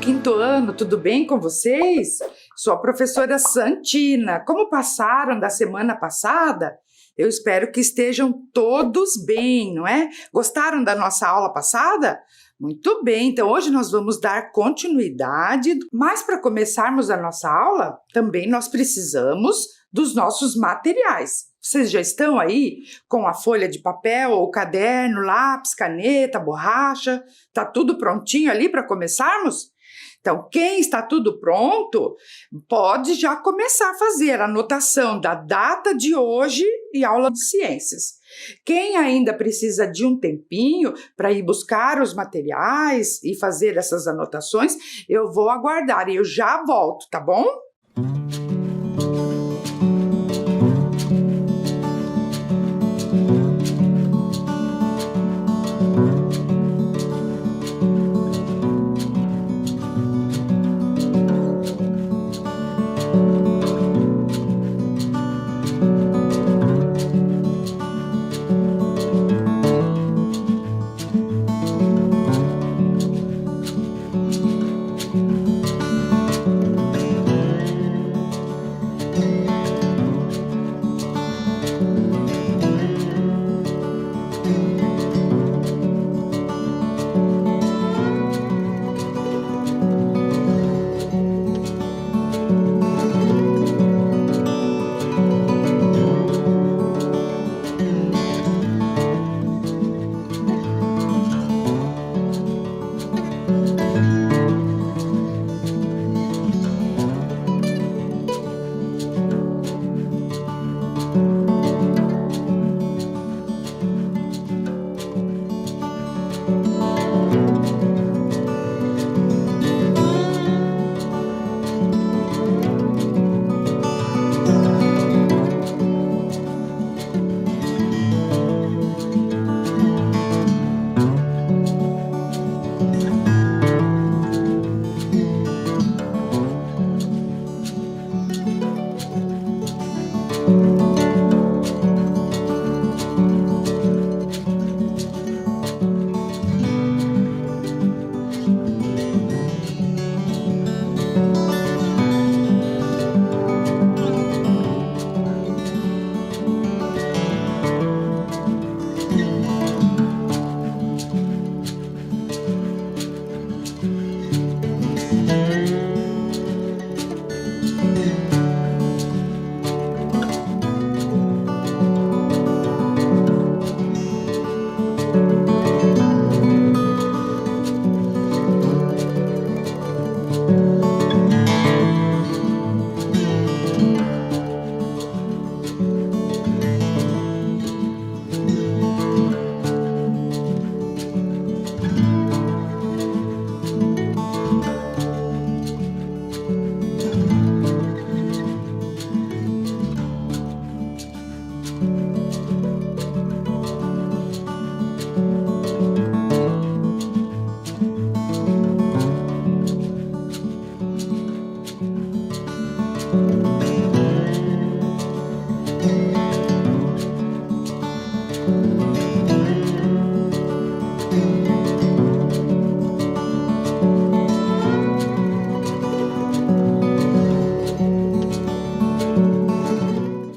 quinto ano, tudo bem com vocês? Sou a professora Santina. Como passaram da semana passada? Eu espero que estejam todos bem, não é? Gostaram da nossa aula passada? Muito bem, então hoje nós vamos dar continuidade, mas para começarmos a nossa aula, também nós precisamos dos nossos materiais. Vocês já estão aí com a folha de papel, o caderno, lápis, caneta, borracha? Tá tudo prontinho ali para começarmos? Então, quem está tudo pronto, pode já começar a fazer a anotação da data de hoje e aula de ciências. Quem ainda precisa de um tempinho para ir buscar os materiais e fazer essas anotações, eu vou aguardar e eu já volto, tá bom?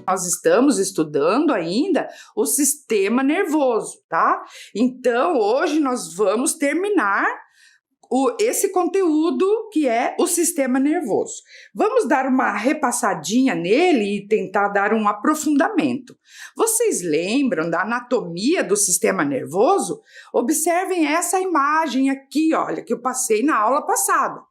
Nós estamos estudando ainda o sistema nervoso, tá? Então, hoje nós vamos terminar esse conteúdo que é o sistema nervoso. Vamos dar uma repassadinha nele e tentar dar um aprofundamento. Vocês lembram da anatomia do sistema nervoso? Observem essa imagem aqui, olha, que eu passei na aula passada.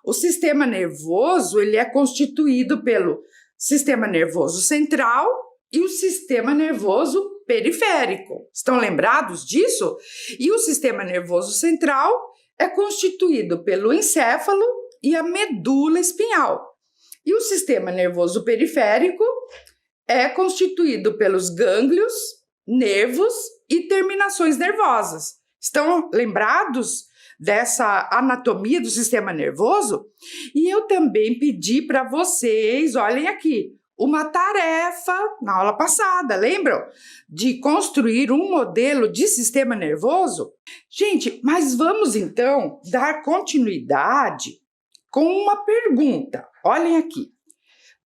O sistema nervoso, ele é constituído pelo sistema nervoso central e o sistema nervoso periférico. Estão lembrados disso? E o sistema nervoso central é constituído pelo encéfalo e a medula espinhal. E o sistema nervoso periférico é constituído pelos gânglios, nervos e terminações nervosas. Estão lembrados dessa anatomia do sistema nervoso? E eu também pedi para vocês, olhem aqui, uma tarefa na aula passada, lembram? De construir um modelo de sistema nervoso? Gente, mas vamos então dar continuidade com uma pergunta. Olhem aqui.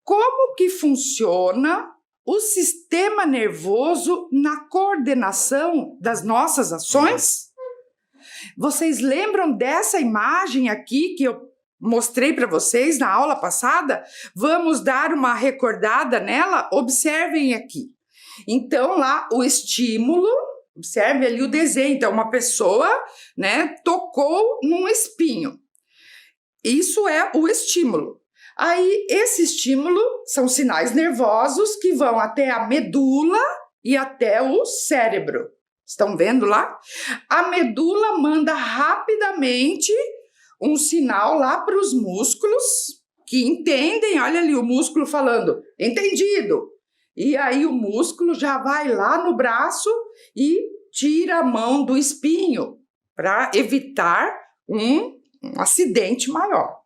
Como que funciona o sistema nervoso na coordenação das nossas ações? Vocês lembram dessa imagem aqui que eu mostrei para vocês na aula passada? Vamos dar uma recordada nela? Observem aqui. Então, lá o estímulo, observe ali o desenho. Então, uma pessoa, né, tocou num espinho. Isso é o estímulo. Aí, esse estímulo são sinais nervosos que vão até a medula e até o cérebro. Estão vendo lá? A medula manda rapidamente um sinal lá para os músculos que entendem. Olha ali o músculo falando, entendido. E aí o músculo já vai lá no braço e tira a mão do espinho para evitar um acidente maior.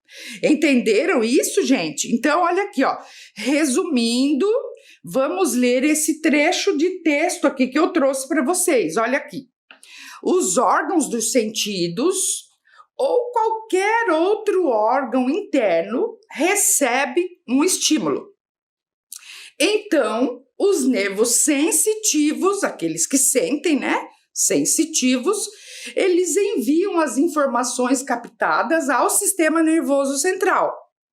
Entenderam isso, gente? Então, olha aqui, ó. Resumindo, vamos ler esse trecho de texto aqui que eu trouxe para vocês. Olha aqui. Os órgãos dos sentidos ou qualquer outro órgão interno recebe um estímulo. Então, os nervos sensitivos, aqueles que sentem, né? Sensitivos, eles enviam as informações captadas ao sistema nervoso central,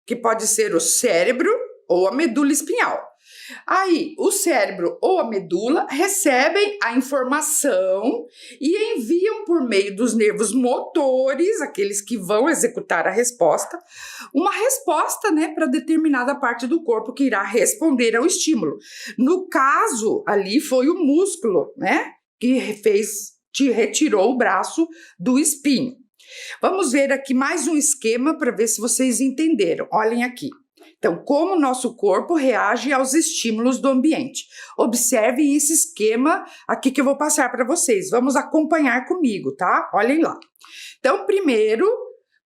que pode ser o cérebro ou a medula espinhal. Aí, o cérebro ou a medula recebem a informação e enviam por meio dos nervos motores, aqueles que vão executar a resposta, uma resposta, né, para determinada parte do corpo que irá responder ao estímulo. No caso, ali foi o músculo, né, que te retirou o braço do espinho. Vamos ver aqui mais um esquema para ver se vocês entenderam. Olhem aqui. Então, como o nosso corpo reage aos estímulos do ambiente. Observem esse esquema aqui que eu vou passar para vocês. Vamos acompanhar comigo, tá? Olhem lá. Então, primeiro,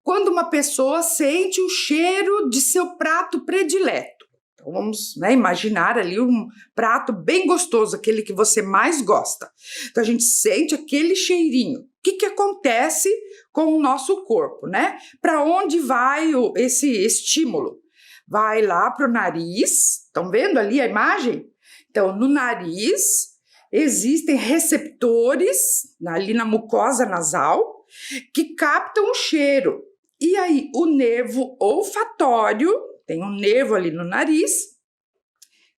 quando uma pessoa sente o cheiro de seu prato predileto. Então, vamos, né, imaginar ali um prato bem gostoso, aquele que você mais gosta. Então, a gente sente aquele cheirinho. O que acontece com o nosso corpo, né? Para onde vai esse estímulo? Vai lá para o nariz. Estão vendo ali a imagem? Então, no nariz, existem receptores ali na mucosa nasal que captam o cheiro. E aí, o nervo olfatório, tem um nervo ali no nariz,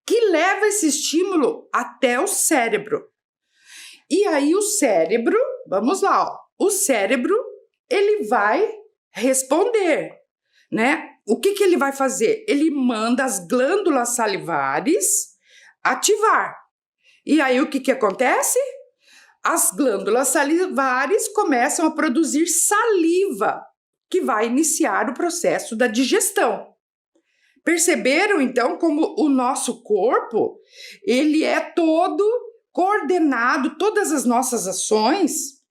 que leva esse estímulo até o cérebro. E aí, o cérebro, vamos lá, ó, o cérebro, ele vai responder, né? O que ele vai fazer? Ele manda as glândulas salivares ativar. E aí, o que acontece? As glândulas salivares começam a produzir saliva, que vai iniciar o processo da digestão. Perceberam, então, como o nosso corpo, ele é todo coordenado, todas as nossas ações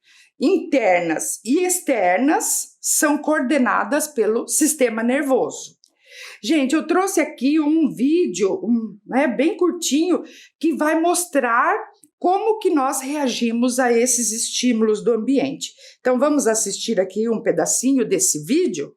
internas e externas são coordenadas pelo sistema nervoso. Gente, eu trouxe aqui um vídeo, bem curtinho, que vai mostrar como que nós reagimos a esses estímulos do ambiente. Então, vamos assistir aqui um pedacinho desse vídeo?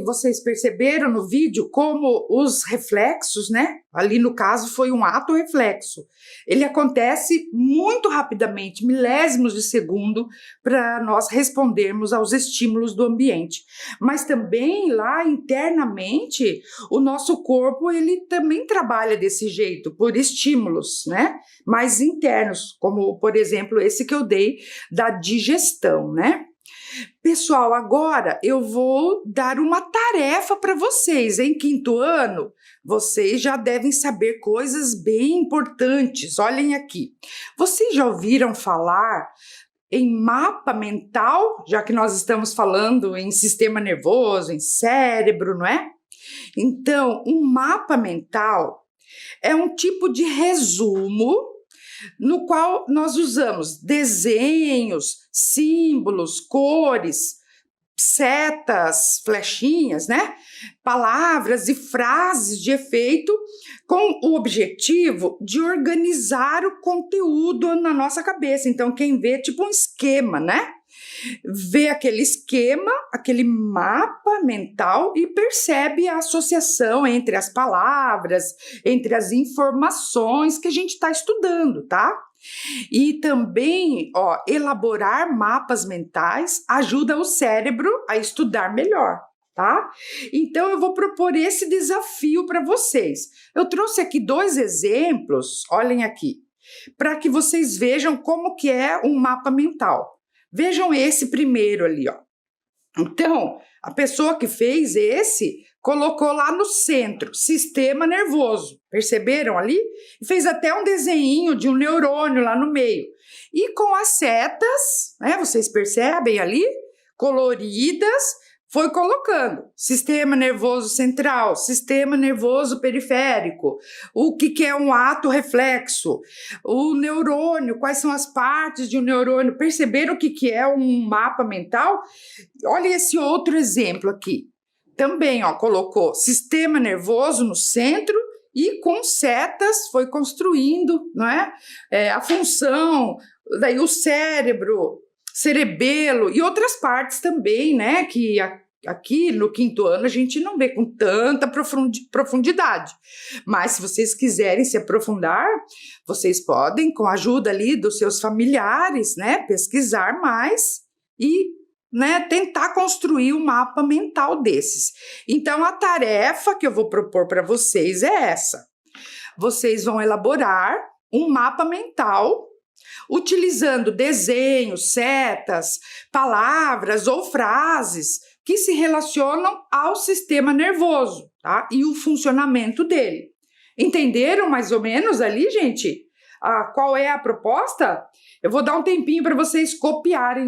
vocês perceberam no vídeo como os reflexos, né? Ali no caso foi um ato reflexo. Ele acontece muito rapidamente, milésimos de segundo, para nós respondermos aos estímulos do ambiente. Mas também lá internamente, o nosso corpo ele também trabalha desse jeito, por estímulos, né? Mais internos, como por exemplo esse que eu dei da digestão, né? Pessoal, agora eu vou dar uma tarefa para vocês. Em quinto ano, vocês já devem saber coisas bem importantes. Olhem aqui. Vocês já ouviram falar em mapa mental, já que nós estamos falando em sistema nervoso, em cérebro, não é? Então, um mapa mental é um tipo de resumo no qual nós usamos desenhos, símbolos, cores, setas, flechinhas, né? Palavras e frases de efeito com o objetivo de organizar o conteúdo na nossa cabeça. Então, quem vê, tipo um esquema, né? Vê aquele esquema, aquele mapa mental e percebe a associação entre as palavras, entre as informações que a gente está estudando, tá? E também, elaborar mapas mentais ajuda o cérebro a estudar melhor, tá? Então, eu vou propor esse desafio para vocês. Eu trouxe aqui 2 exemplos, olhem aqui, para que vocês vejam como que é um mapa mental. Vejam esse primeiro ali, ó. Então, a pessoa que fez esse colocou lá no centro, sistema nervoso. Perceberam ali? E fez até um desenho de um neurônio lá no meio. E com as setas, né, vocês percebem ali? Coloridas, foi colocando sistema nervoso central, sistema nervoso periférico, o que é um ato reflexo, o neurônio, quais são as partes de um neurônio. Perceberam o que é um mapa mental? Olha esse outro exemplo aqui. Também, colocou sistema nervoso no centro e com setas foi construindo, não é? A função, daí o cérebro, cerebelo e outras partes também, né? Que aqui no quinto ano a gente não vê com tanta profundidade. Mas se vocês quiserem se aprofundar, vocês podem, com a ajuda ali dos seus familiares, né? Pesquisar mais e, né, tentar construir um mapa mental desses. Então, a tarefa que eu vou propor para vocês é essa. Vocês vão elaborar um mapa mental utilizando desenhos, setas, palavras ou frases que se relacionam ao sistema nervoso, tá? E o funcionamento dele. Entenderam mais ou menos ali, gente? Qual é a proposta? Eu vou dar um tempinho para vocês copiarem.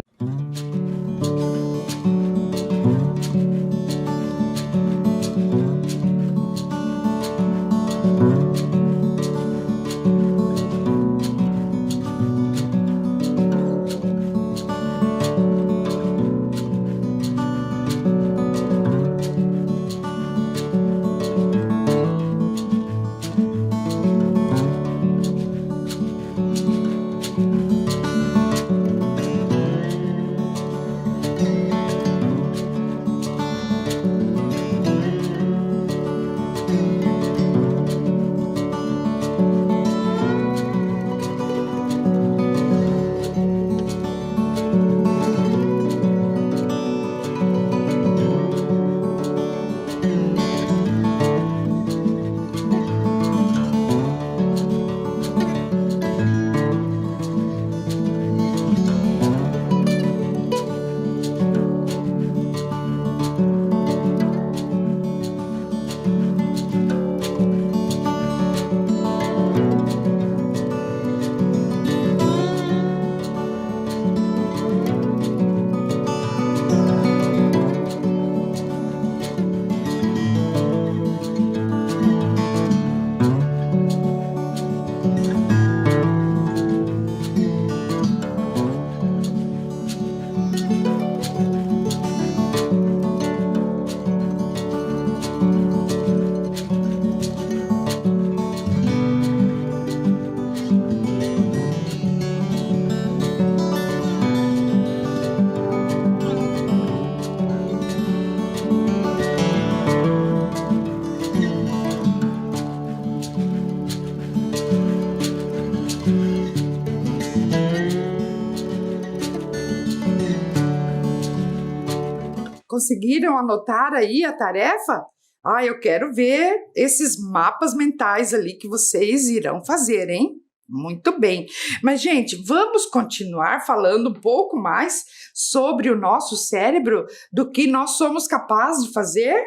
conseguiram anotar aí a tarefa? Ah, eu quero ver esses mapas mentais ali que vocês irão fazer, hein? Muito bem. Mas, gente, vamos continuar falando um pouco mais sobre o nosso cérebro, do que nós somos capazes de fazer?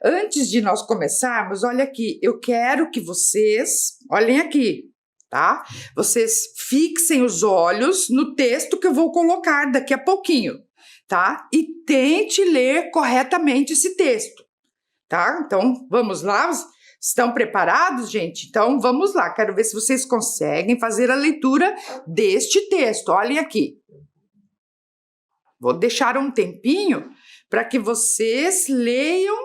Antes de nós começarmos, olha aqui, eu quero que vocês, olhem aqui, tá? Vocês fixem os olhos no texto que eu vou colocar daqui a pouquinho, tá? E tente ler corretamente esse texto, tá? Então, vamos lá? Estão preparados, gente? Então, vamos lá. Quero ver se vocês conseguem fazer a leitura deste texto. Olhem aqui. Vou deixar um tempinho para que vocês leiam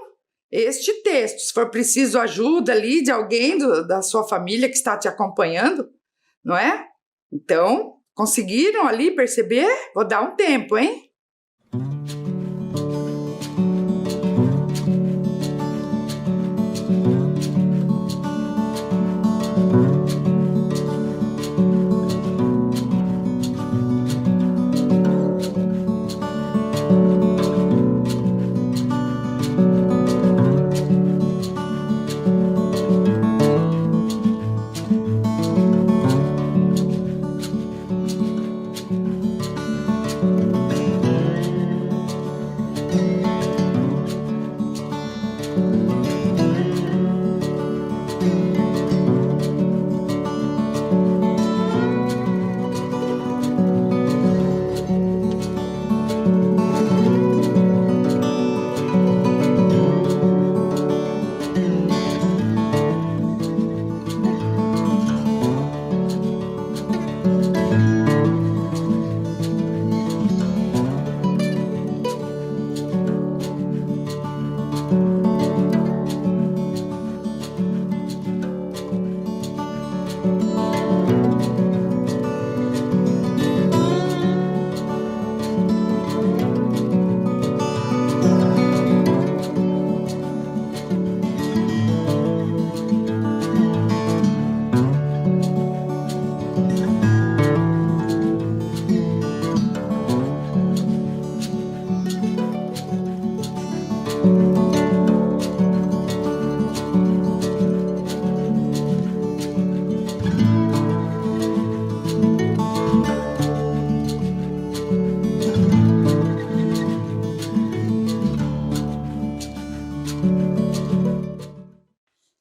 este texto. Se for preciso ajuda ali de alguém da sua família que está te acompanhando, não é? Então, conseguiram ali perceber? Vou dar um tempo, hein?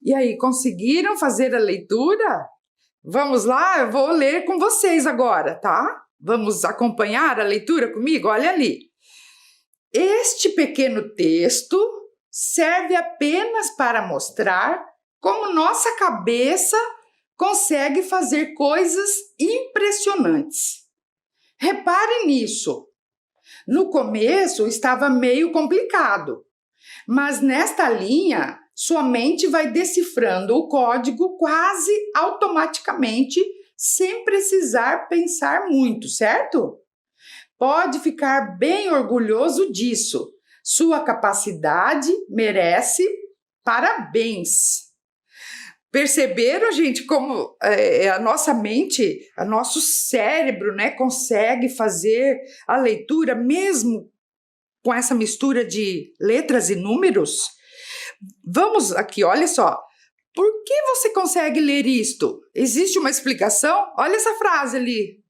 E aí, conseguiram fazer a leitura? Vamos lá, eu vou ler com vocês agora, tá? Vamos acompanhar a leitura comigo? Olha ali. Este pequeno texto serve apenas para mostrar como nossa cabeça consegue fazer coisas impressionantes. Repare nisso. No começo estava meio complicado, mas nesta linha sua mente vai decifrando o código quase automaticamente, sem precisar pensar muito, certo? Pode ficar bem orgulhoso disso. Sua capacidade merece parabéns. Perceberam, gente, como a nossa mente, o nosso cérebro, né, consegue fazer a leitura mesmo com essa mistura de letras e números? Vamos aqui, olha só. Por que você consegue ler isto? Existe uma explicação? Olha essa frase ali.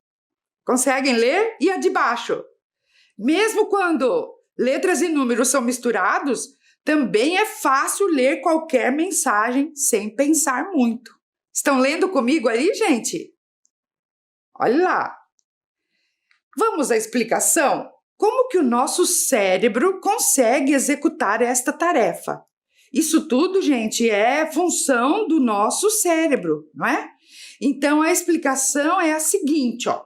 Conseguem ler? E a de baixo? Mesmo quando letras e números são misturados, também é fácil ler qualquer mensagem sem pensar muito. Estão lendo comigo aí, gente? Olha lá. Vamos à explicação? Como que o nosso cérebro consegue executar esta tarefa? Isso tudo, gente, é função do nosso cérebro, não é? Então, a explicação é a seguinte, ó.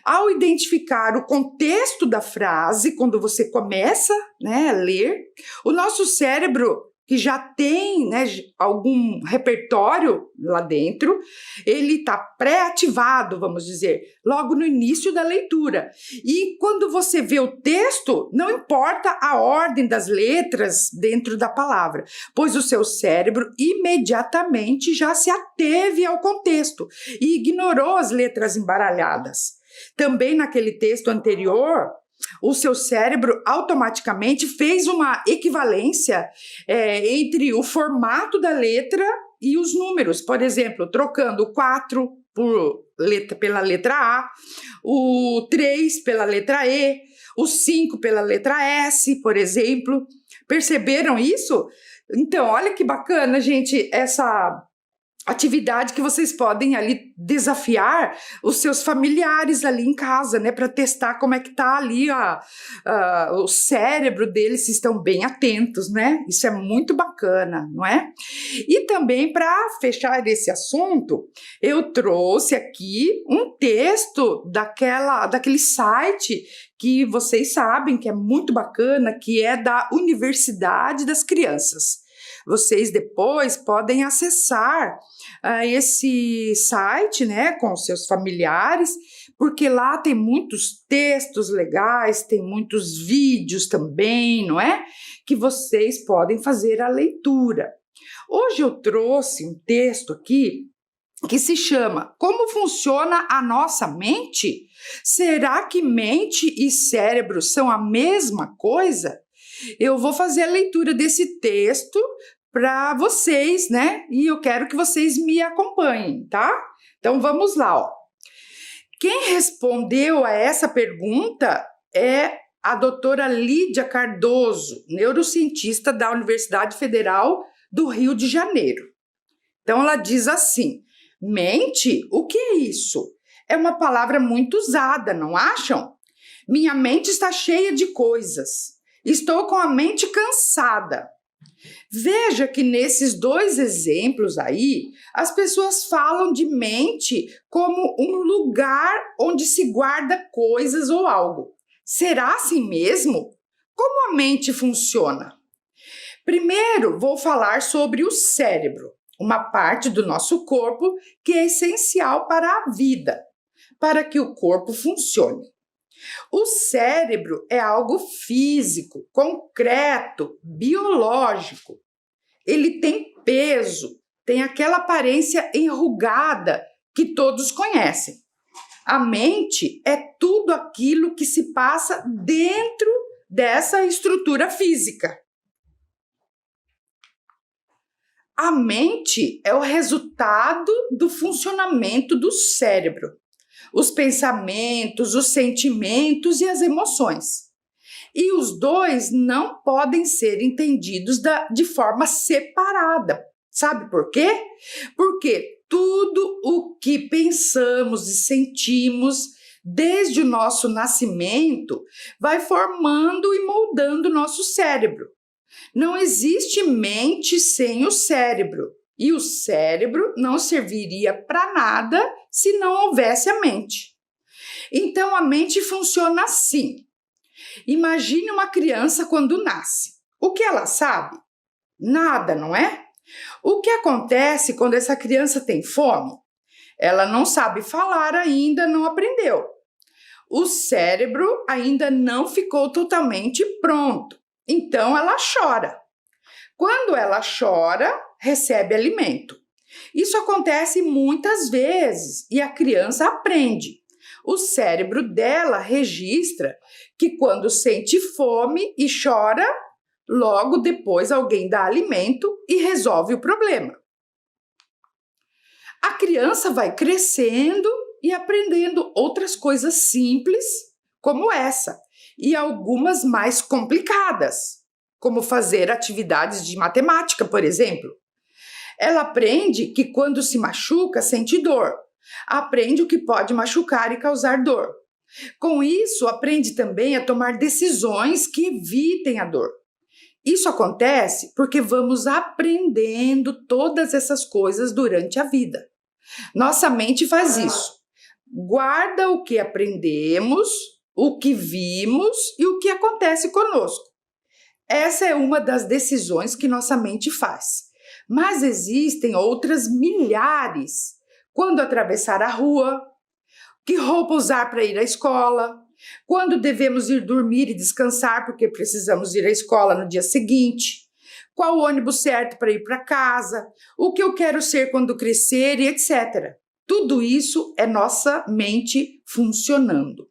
Ao identificar o contexto da frase, quando você começa, né, a ler, o nosso cérebro, que já tem, né, algum repertório lá dentro, ele está pré-ativado, vamos dizer, logo no início da leitura. E quando você vê o texto, não importa a ordem das letras dentro da palavra, pois o seu cérebro imediatamente já se ateve ao contexto e ignorou as letras embaralhadas. Também naquele texto anterior, o seu cérebro automaticamente fez uma equivalência entre o formato da letra e os números. Por exemplo, trocando o 4 pela letra A, o 3 pela letra E, o 5 pela letra S, por exemplo. Perceberam isso? Então, olha que bacana, gente, essa atividade que vocês podem ali desafiar os seus familiares ali em casa, né, para testar como é que tá ali o cérebro deles, se estão bem atentos, né? Isso é muito bacana, não é? E também, para fechar esse assunto, eu trouxe aqui um texto daquele site que vocês sabem que é muito bacana, que é da Universidade das Crianças. Vocês depois podem acessar esse site, né, com seus familiares, porque lá tem muitos textos legais, tem muitos vídeos também, não é? Que vocês podem fazer a leitura. Hoje eu trouxe um texto aqui que se chama Como Funciona a Nossa Mente? Será que mente e cérebro são a mesma coisa? Eu vou fazer a leitura desse texto para vocês, né? E eu quero que vocês me acompanhem, tá? Então vamos lá, ó. Quem respondeu a essa pergunta é a doutora Lídia Cardoso, neurocientista da Universidade Federal do Rio de Janeiro. Então ela diz assim: mente? O que é isso? É uma palavra muito usada, não acham? Minha mente está cheia de coisas. Estou com a mente cansada. Veja que nesses dois exemplos aí, as pessoas falam de mente como um lugar onde se guarda coisas ou algo. Será assim mesmo? Como a mente funciona? Primeiro, vou falar sobre o cérebro, uma parte do nosso corpo que é essencial para a vida, para que o corpo funcione. O cérebro é algo físico, concreto, biológico. Ele tem peso, tem aquela aparência enrugada que todos conhecem. A mente é tudo aquilo que se passa dentro dessa estrutura física. A mente é o resultado do funcionamento do cérebro. Os pensamentos, os sentimentos e as emoções. E os dois não podem ser entendidos de forma separada. Sabe por quê? Porque tudo o que pensamos e sentimos desde o nosso nascimento vai formando e moldando o nosso cérebro. Não existe mente sem o cérebro. E o cérebro não serviria para nada se não houvesse a mente. Então, a mente funciona assim. Imagine uma criança quando nasce. O que ela sabe? Nada, não é? O que acontece quando essa criança tem fome? Ela não sabe falar ainda, não aprendeu. O cérebro ainda não ficou totalmente pronto. Então, ela chora. Quando ela chora, recebe alimento. Isso acontece muitas vezes e a criança aprende. O cérebro dela registra que quando sente fome e chora, logo depois alguém dá alimento e resolve o problema. A criança vai crescendo e aprendendo outras coisas simples, como essa, e algumas mais complicadas, como fazer atividades de matemática, por exemplo. Ela aprende que quando se machuca, sente dor. Aprende o que pode machucar e causar dor. Com isso, aprende também a tomar decisões que evitem a dor. Isso acontece porque vamos aprendendo todas essas coisas durante a vida. Nossa mente faz isso. Guarda o que aprendemos, o que vimos e o que acontece conosco. Essa é uma das decisões que nossa mente faz. Mas existem outras milhares. Quando atravessar a rua, que roupa usar para ir à escola, quando devemos ir dormir e descansar porque precisamos ir à escola no dia seguinte, qual o ônibus certo para ir para casa, o que eu quero ser quando crescer e etc. Tudo isso é nossa mente funcionando.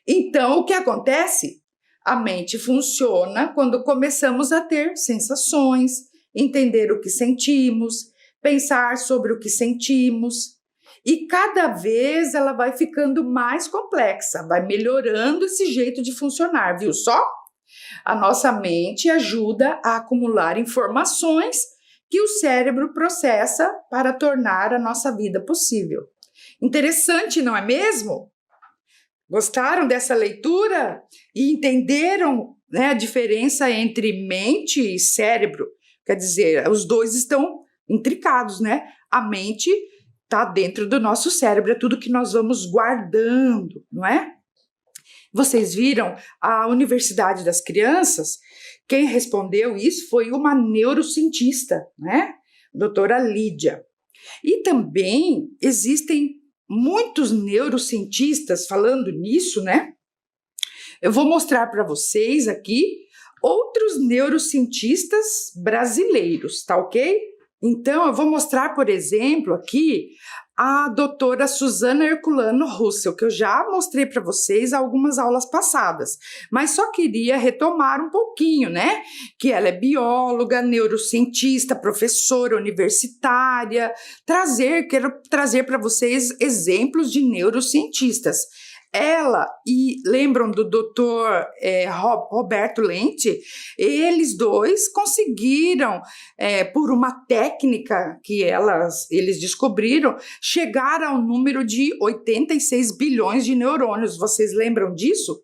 Então, o que acontece? A mente funciona quando começamos a ter sensações, entender o que sentimos, pensar sobre o que sentimos. E cada vez ela vai ficando mais complexa, vai melhorando esse jeito de funcionar, viu só? A nossa mente ajuda a acumular informações que o cérebro processa para tornar a nossa vida possível. Interessante, não é mesmo? Gostaram dessa leitura? E entenderam, né, a diferença entre mente e cérebro? Quer dizer, os dois estão intricados, né? A mente está dentro do nosso cérebro, é tudo que nós vamos guardando, não é? Vocês viram a Universidade das Crianças? Quem respondeu isso foi uma neurocientista, né? Doutora Lídia. E também existem muitos neurocientistas falando nisso, né? Eu vou mostrar para vocês aqui outros neurocientistas brasileiros, tá ok? Então, eu vou mostrar, por exemplo, aqui a doutora Susana Herculano Russell, que eu já mostrei para vocês algumas aulas passadas, mas só queria retomar um pouquinho, né? Que ela é bióloga, neurocientista, professora universitária, quero trazer para vocês exemplos de neurocientistas. Ela e lembram do Dr. Roberto Lente, eles dois conseguiram, por uma técnica que eles descobriram, chegar ao número de 86 bilhões de neurônios. Vocês lembram disso?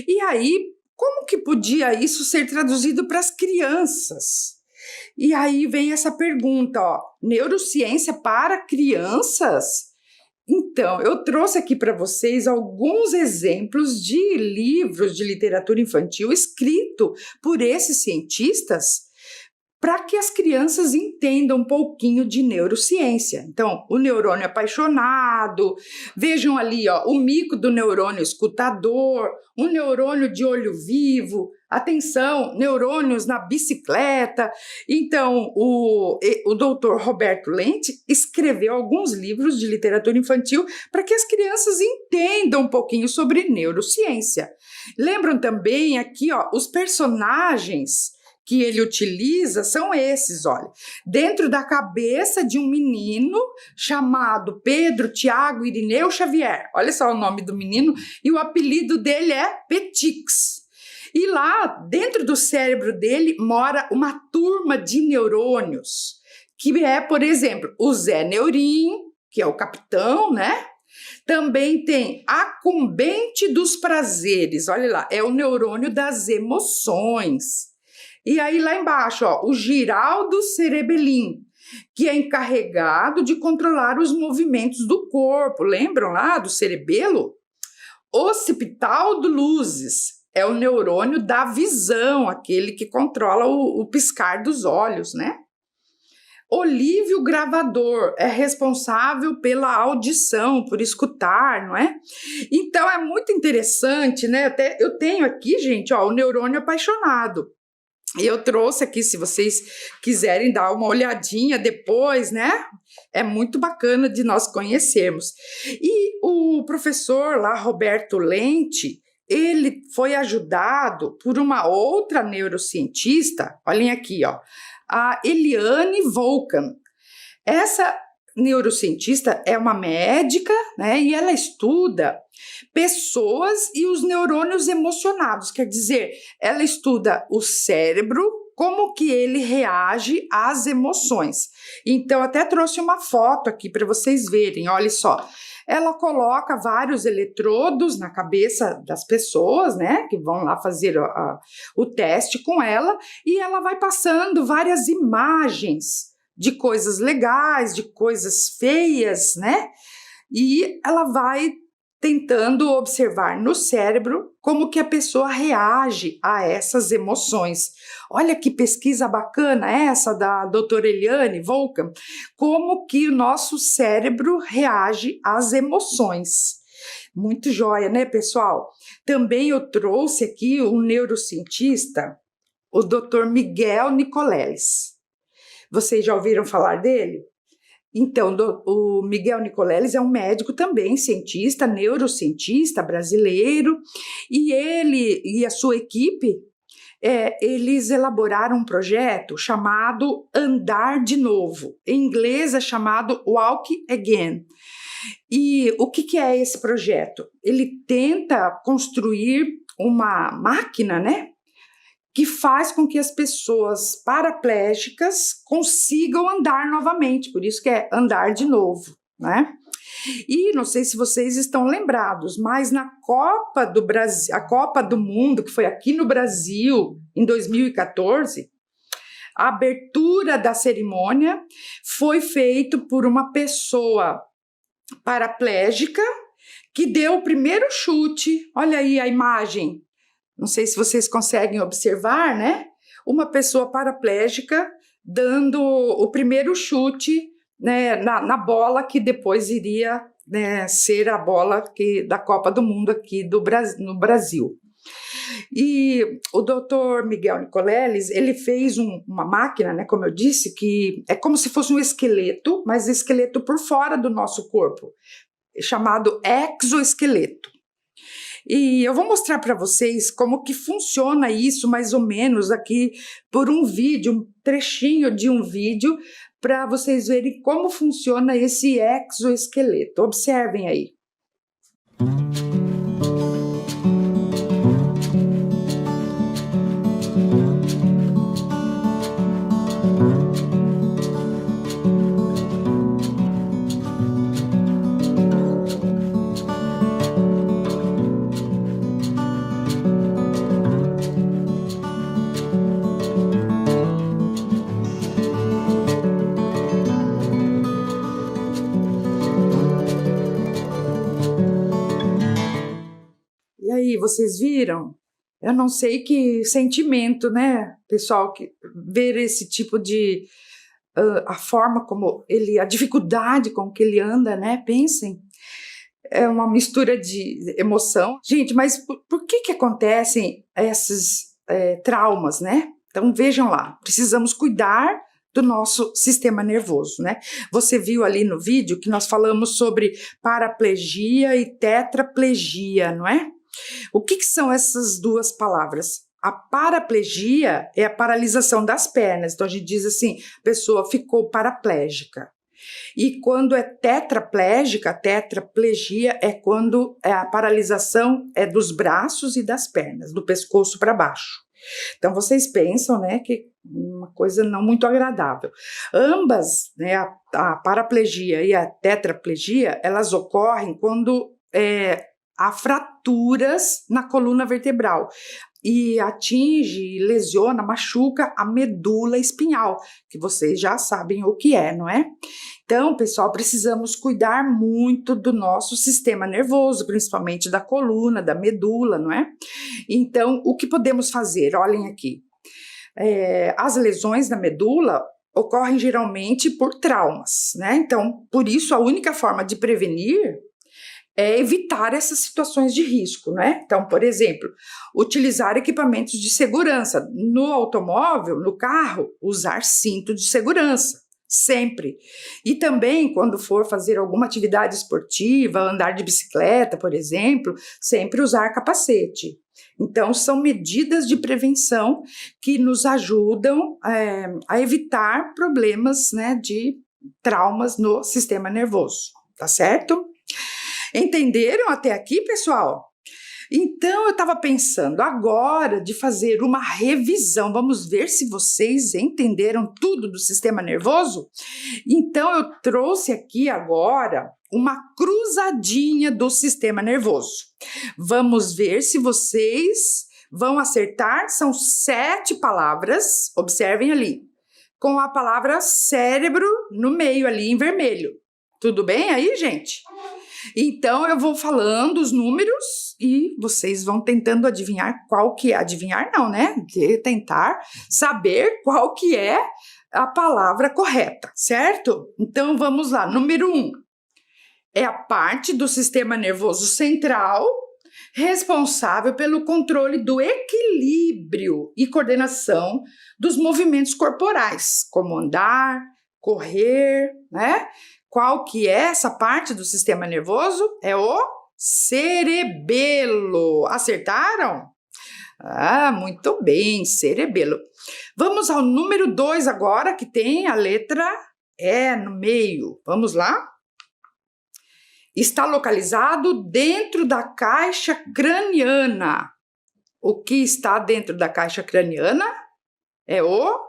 E aí, como que podia isso ser traduzido para as crianças? E aí vem essa pergunta, ó, neurociência para crianças? Então, eu trouxe aqui para vocês alguns exemplos de livros de literatura infantil escrito por esses cientistas para que as crianças entendam um pouquinho de neurociência. Então, o neurônio apaixonado, vejam ali, ó, o mico do neurônio escutador, o neurônio de olho vivo, atenção, neurônios na bicicleta. Então, o doutor Roberto Lente escreveu alguns livros de literatura infantil para que as crianças entendam um pouquinho sobre neurociência. Lembram também aqui, ó, os personagens que ele utiliza são esses, olha, dentro da cabeça de um menino chamado Pedro Tiago Irineu Xavier. Olha só o nome do menino, e o apelido dele é Petix. E lá, dentro do cérebro dele, mora uma turma de neurônios, que é, por exemplo, o Zé Neurim, que é o capitão, né? Também tem Acumbente dos Prazeres, olha lá, é o neurônio das emoções. E aí lá embaixo, ó, o Giraldo Cerebelin, que é encarregado de controlar os movimentos do corpo. Lembram lá do cerebelo? Occipital do Luzes é o neurônio da visão, aquele que controla o piscar dos olhos, né? Olívio Gravador é responsável pela audição, por escutar, não é? Então é muito interessante, né? Até eu tenho aqui, gente, ó, o neurônio apaixonado. E eu trouxe aqui, se vocês quiserem dar uma olhadinha depois, né? É muito bacana de nós conhecermos. E o professor lá, Roberto Lente, ele foi ajudado por uma outra neurocientista, olhem aqui, ó, a Eliane Volkan. Essa neurocientista é uma médica, né, e ela estuda pessoas e os neurônios emocionados, quer dizer, ela estuda o cérebro, como que ele reage às emoções. Então, até trouxe uma foto aqui para vocês verem, olha só. Ela coloca vários eletrodos na cabeça das pessoas, né, que vão lá fazer o teste com ela, e ela vai passando várias imagens de coisas legais, de coisas feias, né? E ela vai tentando observar no cérebro como que a pessoa reage a essas emoções. Olha que pesquisa bacana essa da doutora Eliane Volkan, como que o nosso cérebro reage às emoções. Muito joia, né, pessoal? Também eu trouxe aqui um neurocientista, o Dr. Miguel Nicoleles. Vocês já ouviram falar dele? Então, o Miguel Nicoleles é um médico também, cientista, neurocientista brasileiro, e ele e a sua equipe, eles elaboraram um projeto chamado Andar de Novo. Em inglês é chamado Walk Again. E o que é esse projeto? Ele tenta construir uma máquina, né, que faz com que as pessoas paraplégicas consigam andar novamente, por isso que é andar de novo, né? E não sei se vocês estão lembrados, mas na Copa do Brasil, a Copa do Mundo, que foi aqui no Brasil em 2014, a abertura da cerimônia foi feita por uma pessoa paraplégica que deu o primeiro chute. Olha aí a imagem. Não sei se vocês conseguem observar, né? Uma pessoa paraplégica dando o primeiro chute, né, na bola que depois iria, né, ser a bola da Copa do Mundo aqui no Brasil. E o Dr. Miguel Nicoleles, ele fez uma máquina, né, como eu disse, que é como se fosse um esqueleto, mas esqueleto por fora do nosso corpo, chamado exoesqueleto. E eu vou mostrar para vocês como que funciona isso, mais ou menos, aqui por um vídeo, um trechinho de um vídeo, para vocês verem como funciona esse exoesqueleto. Observem aí. E aí, vocês viram? Eu não sei que sentimento, né, pessoal, que ver esse tipo de a forma como a dificuldade com que ele anda, né? Pensem, é uma mistura de emoção. Gente, mas por que acontecem esses traumas, né? Então vejam lá, precisamos cuidar do nosso sistema nervoso, né? Você viu ali no vídeo que nós falamos sobre paraplegia e tetraplegia, não é? O que são essas duas palavras? A paraplegia é a paralisação das pernas. Então a gente diz assim, a pessoa ficou paraplégica. E quando é tetraplégica, tetraplegia é quando a paralisação é dos braços e das pernas, do pescoço para baixo. Então vocês pensam, né, que uma coisa não muito agradável. Ambas, né, a paraplegia e a tetraplegia, elas ocorrem quando há fraturas na coluna vertebral e atinge, lesiona, machuca a medula espinhal, que vocês já sabem o que é, não é? Então, pessoal, precisamos cuidar muito do nosso sistema nervoso, principalmente da coluna, da medula, não é? Então, o que podemos fazer? Olhem aqui. As lesões da medula ocorrem geralmente por traumas, né? Então, por isso, a única forma de prevenir é evitar essas situações de risco, né? Então, por exemplo, utilizar equipamentos de segurança no automóvel, no carro, usar cinto de segurança, sempre. E também, quando for fazer alguma atividade esportiva, andar de bicicleta, por exemplo, sempre usar capacete. Então, são medidas de prevenção que nos ajudam a evitar problemas, né, de traumas no sistema nervoso, tá certo? Entenderam até aqui, pessoal? Então, eu estava pensando agora de fazer uma revisão. Vamos ver se vocês entenderam tudo do sistema nervoso? Então, eu trouxe aqui agora uma cruzadinha do sistema nervoso. Vamos ver se vocês vão acertar. São 7 palavras, observem ali, com a palavra cérebro no meio ali em vermelho. Tudo bem aí, gente? Então, eu vou falando os números e vocês vão tentando adivinhar qual que é. Adivinhar não, né? Tentar saber qual que é a palavra correta, certo? Então, vamos lá. Número 1 é a parte do sistema nervoso central responsável pelo controle do equilíbrio e coordenação dos movimentos corporais, como andar, correr, né? Qual que é essa parte do sistema nervoso? É o cerebelo. Acertaram? Ah, muito bem, cerebelo. Vamos ao número 2 agora, que tem a letra E no meio. Vamos lá? Está localizado dentro da caixa craniana. O que está dentro da caixa craniana é o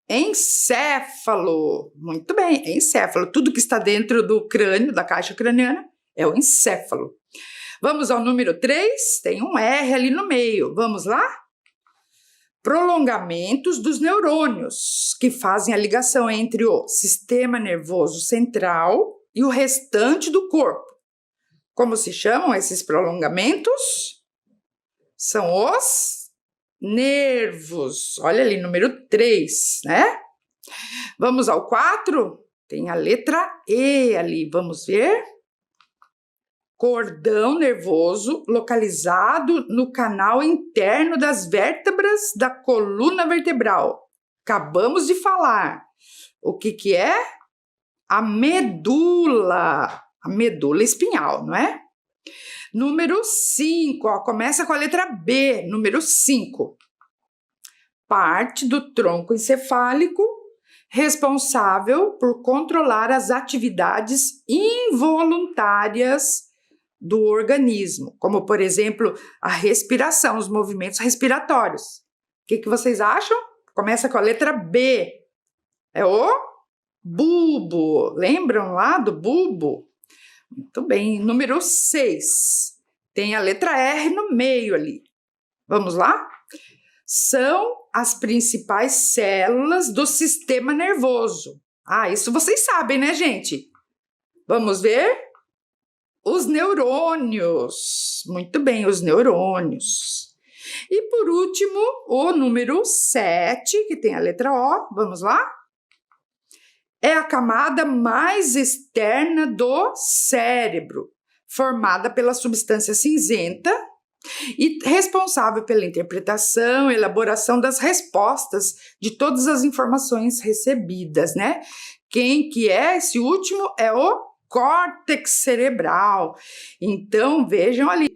encéfalo. Muito bem, encéfalo. Tudo que está dentro do crânio, da caixa craniana, é o encéfalo. Vamos ao número 3, tem um R ali no meio. Vamos lá? Prolongamentos dos neurônios, que fazem a ligação entre o sistema nervoso central e o restante do corpo. Como se chamam esses prolongamentos? São os nervos. Olha ali, número 3, né? Vamos ao 4, tem a letra E ali, vamos ver. Cordão nervoso localizado no canal interno das vértebras da coluna vertebral. Acabamos de falar. O que é? A medula espinhal, não é? Número 5, ó, começa com a letra B, número 5. Parte do tronco encefálico responsável por controlar as atividades involuntárias do organismo, como, por exemplo, a respiração, os movimentos respiratórios. O que vocês acham? Começa com a letra B. É o bulbo. Lembram lá do bulbo? Muito bem. Número 6. Tem a letra R no meio ali. Vamos lá? São as principais células do sistema nervoso. Ah, isso vocês sabem, né, gente? Vamos ver? Os neurônios. Muito bem, os neurônios. E por último, o número 7, que tem a letra O. Vamos lá? É a camada mais externa do cérebro, formada pela substância cinzenta e responsável pela interpretação e elaboração das respostas de todas as informações recebidas, né? Quem que é esse último? É o córtex cerebral. Então, vejam ali.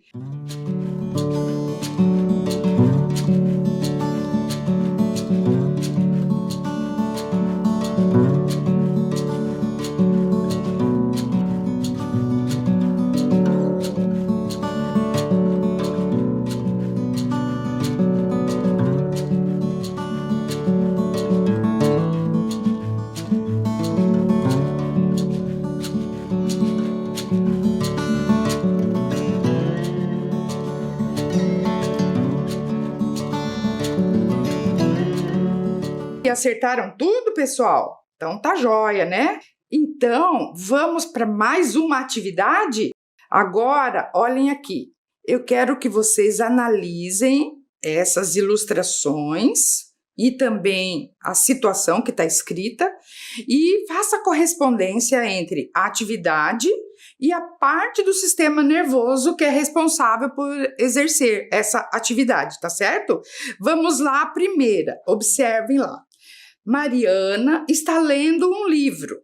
Acertaram tudo, pessoal? Então tá joia, né? Então, vamos para mais uma atividade? Agora, olhem aqui. Eu quero que vocês analisem essas ilustrações e também a situação que está escrita e faça a correspondência entre a atividade e a parte do sistema nervoso que é responsável por exercer essa atividade, tá certo? Vamos lá, a primeira. Observem lá. Mariana está lendo um livro.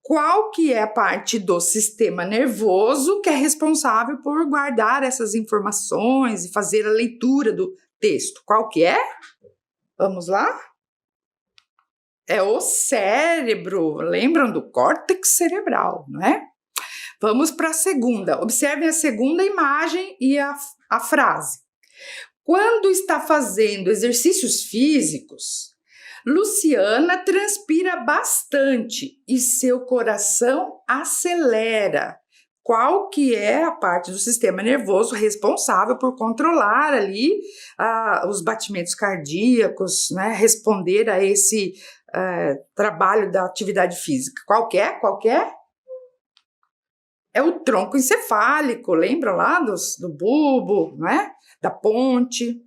Qual que é a parte do sistema nervoso que é responsável por guardar essas informações e fazer a leitura do texto? Qual que é? Vamos lá? É o cérebro. Lembram do córtex cerebral, não é? Vamos para a segunda. Observem a segunda imagem e a frase. Quando está fazendo exercícios físicos, Luciana transpira bastante e seu coração acelera. Qual que é a parte do sistema nervoso responsável por controlar ali os batimentos cardíacos, né? Responder a esse trabalho da atividade física? Qual que é? Qual que é? É o tronco encefálico, lembram lá do bulbo, né? Da ponte.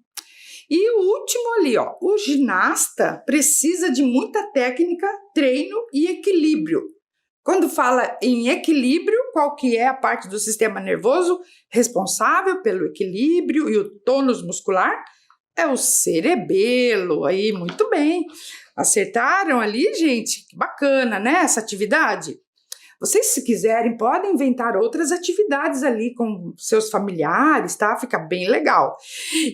E o último ali, ó, o ginasta precisa de muita técnica, treino e equilíbrio. Quando fala em equilíbrio, qual que é a parte do sistema nervoso responsável pelo equilíbrio e o tônus muscular? É o cerebelo, aí, muito bem. Acertaram ali, gente? Que bacana, né, essa atividade? Vocês, se quiserem, podem inventar outras atividades ali com seus familiares, tá? Fica bem legal.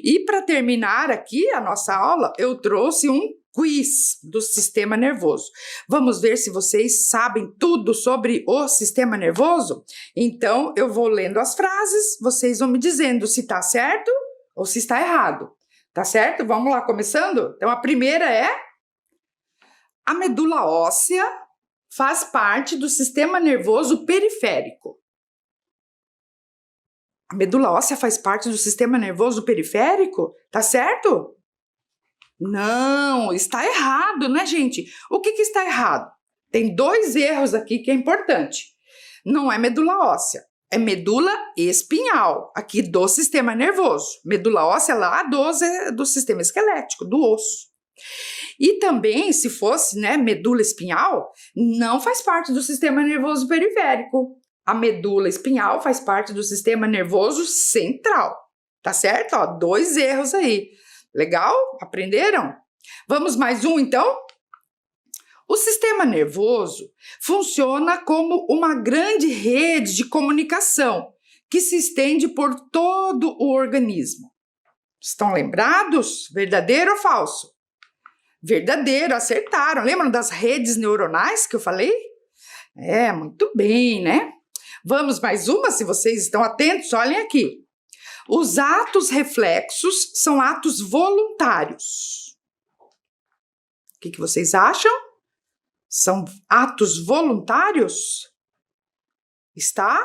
E para terminar aqui a nossa aula, eu trouxe um quiz do sistema nervoso. Vamos ver se vocês sabem tudo sobre o sistema nervoso? Então, eu vou lendo as frases, vocês vão me dizendo se está certo ou se está errado. Tá certo? Vamos lá, começando? Então, a primeira é: a medula óssea faz parte do sistema nervoso periférico. A medula óssea faz parte do sistema nervoso periférico? Tá certo? Não, está errado, né, gente? O que está errado? Tem 2 erros aqui que é importante. Não é medula óssea, é medula espinhal, aqui do sistema nervoso. Medula óssea lá do sistema esquelético, do osso. E também, se fosse, né, medula espinhal, não faz parte do sistema nervoso periférico. A medula espinhal faz parte do sistema nervoso central. Tá certo? Ó, 2 erros aí. Legal? Aprenderam? Vamos mais um, então? O sistema nervoso funciona como uma grande rede de comunicação que se estende por todo o organismo. Estão lembrados? Verdadeiro ou falso? Verdadeiro, acertaram. Lembram das redes neuronais que eu falei? Muito bem, né? Vamos mais uma, se vocês estão atentos, olhem aqui. Os atos reflexos são atos voluntários. O que vocês acham? São atos voluntários? Está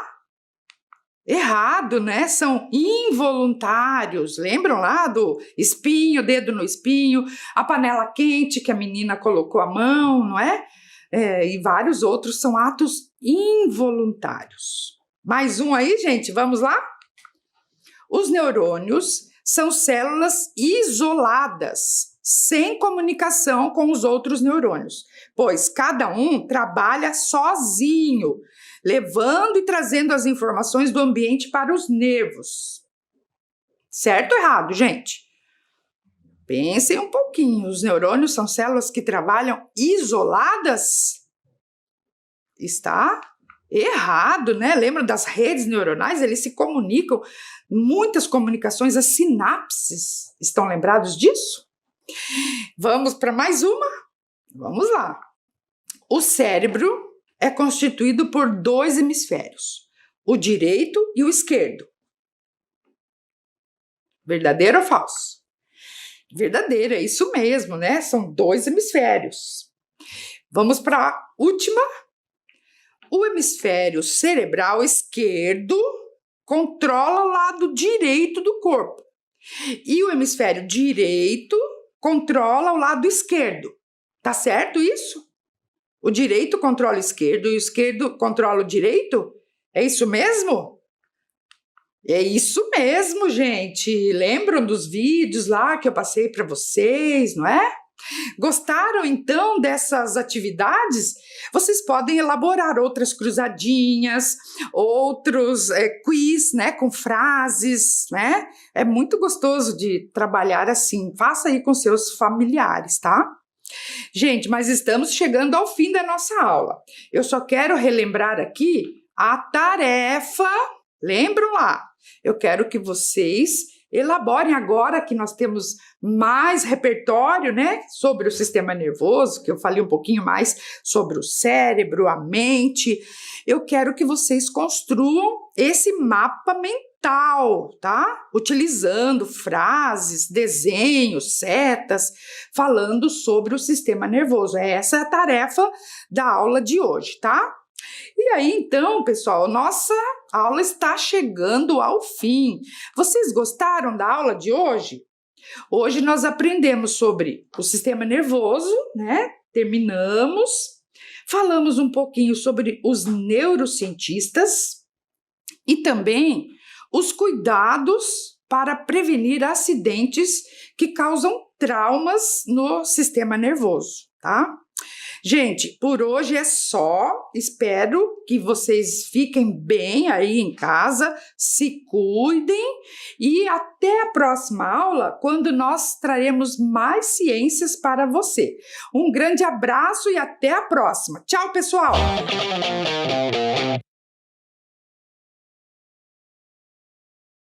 errado, né? São involuntários. Lembram lá do espinho, dedo no espinho, a panela quente que a menina colocou a mão, não é? E vários outros são atos involuntários. Mais um aí, gente, vamos lá? Os neurônios são células isoladas, sem comunicação com os outros neurônios, pois cada um trabalha sozinho, levando e trazendo as informações do ambiente para os nervos. Certo ou errado, gente? Pensem um pouquinho. Os neurônios são células que trabalham isoladas? Está errado, né? Lembra das redes neuronais? Eles se comunicam, muitas comunicações, as sinapses. Estão lembrados disso? Vamos para mais uma? Vamos lá. O cérebro é constituído por 2 hemisférios, o direito e o esquerdo. Verdadeiro ou falso? Verdadeiro, é isso mesmo, né? São 2 hemisférios. Vamos para a última. O hemisfério cerebral esquerdo controla o lado direito do corpo. E o hemisfério direito controla o lado esquerdo. Tá certo isso? O direito controla o esquerdo e o esquerdo controla o direito? É isso mesmo? É isso mesmo, gente. Lembram dos vídeos lá que eu passei para vocês, não é? Gostaram, então, dessas atividades? Vocês podem elaborar outras cruzadinhas, outros quiz, né, com frases, né? É muito gostoso de trabalhar assim. Faça aí com seus familiares, tá? Gente, mas estamos chegando ao fim da nossa aula. Eu só quero relembrar aqui a tarefa. Lembram lá? Eu quero que vocês elaborem agora que nós temos mais repertório, né, sobre o sistema nervoso, que eu falei um pouquinho mais sobre o cérebro, a mente. Eu quero que vocês construam esse mapa mental, tá? Utilizando frases, desenhos, setas, falando sobre o sistema nervoso. Essa é a tarefa da aula de hoje, tá? E aí, então, pessoal, nossa aula está chegando ao fim. Vocês gostaram da aula de hoje? Hoje nós aprendemos sobre o sistema nervoso, né? Terminamos. Falamos um pouquinho sobre os neurocientistas e também os cuidados para prevenir acidentes que causam traumas no sistema nervoso, tá? Gente, por hoje é só. Espero que vocês fiquem bem aí em casa, se cuidem e até a próxima aula, quando nós traremos mais ciências para você. Um grande abraço e até a próxima. Tchau, pessoal!